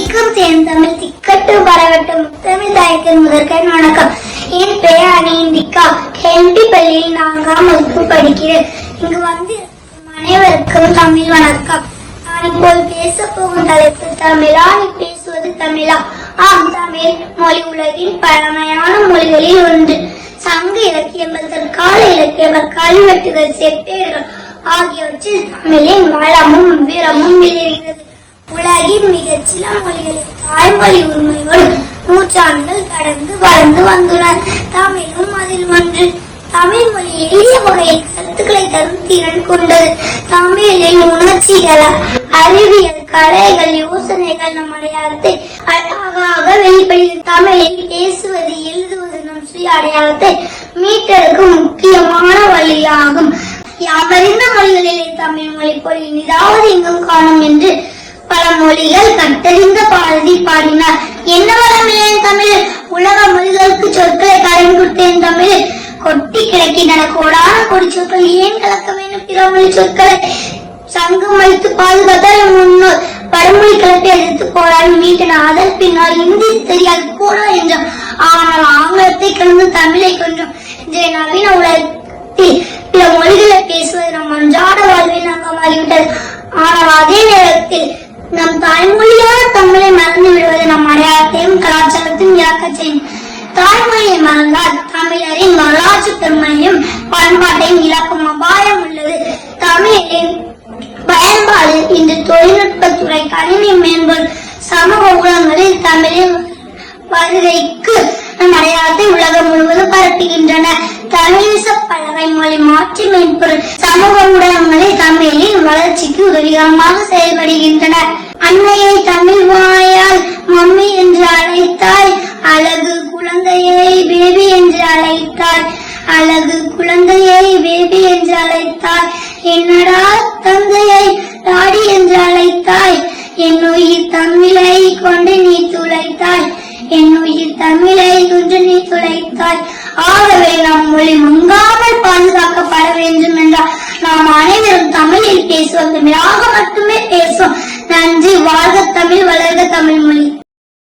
தித்திக்கும் தேன்தமிழ் திக்கட்டு பரவட்டும் முத்தமிழ் தாய்க்கு முதற்கண் வணக்கம். என் பெயர் அணிந்திக்கா. கேம்பி பள்ளியில் 4ஆம் வகுப்பு படிக்கிறேன். இங்கு வந்து அனைவருக்கும் தமிழ் வணக்கம். நான் இப்போது பேச போகும் தலைப்பு தமிழா, நீ பேசுவது தமிழா? ஆம், தமிழ் மொழி உலகின் பழமையான மொழிகளில் ஒன்று. சங்க இலக்கியங்கள், தற்கால இலக்கியங்கள், கல்வெட்டுகள், செப்பேடுகள் ஆகியவற்றில் தமிழின் வளமும் வீரமும் விளைகிறது. உலகின் மிகச்சில மொழிகளில் தாய்மொழி உரிமையோடு நூற்றாண்டுகள் கடந்து வளர்ந்து வந்துள்ளார். தமிழும் அதில் ஒன்று. தமிழ் மொழி எளிய வகையில் கருத்துக்களை தரும் திறன் கொண்டது. தமிழில் உணர்ச்சிகள், அறிவியல், கலைகள், யோசனைகள் நம் அடையாளத்தை அழகாக வெளிப்படுகிறது. தமிழில் பேசுவது, எழுதுவது நம் சுய அடையாளத்தை மீட்டெடுக்கும் முக்கியமான வழியாகும். யாவறிந்த மொழிகளிலே தமிழ் மொழி போல் இனிதாவது எங்கும் காணும் என்று பல மொழிகள் கட்டறிந்த பாரதி பாடினார். என்ன வளமில்லையன் தமிழ், உலக மொழிகளுக்கு சொற்களை கடன் கொடுத்தேன் தமிழ். கொட்டி கிடக்கின்றன கோடான கொடி சொற்கள், ஏன் கலக்க வேண்டும் பிற மொழி சொற்களை? சங்கம் வைத்து பாதுகாத்தால் முன்னோர் பழமொழி கலப்பை எதிர்த்து போராடி மீட்டன. அதன் பின்னால் இந்தி தெரியாது கூட என்றோம். ஆனால் ஆங்கிலத்தை கலந்து தமிழை கொஞ்சம். இன்றைய நவீன உலகத்தில் பிற மொழிகளை பேசுவது நம் அன்றாட வாழ்வில் அங்கமாகிவிட்டது. ஆனால் அதே நேரத்தில் நம் தாய்மொழியான தமிழை மறந்து விடுவது நம் அடையாளத்தையும் கலாச்சாரத்தையும் இழக்க செய்யும். தாய்மொழியை மறந்தால் தமிழரின் வரலாற்று பெருமையும் பண்பாட்டையும் இழக்கும் அபாயம் உள்ளது. தமிழின் பயன்பாடு இன்று தொழில்நுட்பத்துறை, கணினி மேம்பாடு, சமூக ஊடகங்களில் தமிழின் வருகைக்கு நம் அடையாளத்தை உலகம் முழுவதும் பரப்புகின்றன. தமிழிச பலகை மொழி மாற்றி மென்பொருள் சமூக ஊடகங்களில் தமிழின் வளர்ச்சிக்கு உதவிகரமாக செயல்படுகின்றன. அன்னையை தமிழ் வாயால் மம்மி என்று அழைத்தாய், அழகு குழந்தையை பேபி என்று அழைத்தாய், அழகு குழந்தையை பேபி என்று அழைத்தாய், என்னடா தந்தையை டாடி என்று அழைத்தாய், என் உயிர் தமிழை கொண்டு நீ துளைத்தாய், என் உயிர் தமிழை கொண்டு நீ துளைத்தாய். ஆகவே நம் மொழி மங்காமல் பாதுகாக்கப்பட வேண்டும் என்றால் நாம் அனைவரும் தமிழில் பேசுவோம், தமிழாக மட்டுமே பேசுவோம். நன்றி. வாழ்க தமிழ், வளர்க தமிழ் மொழி.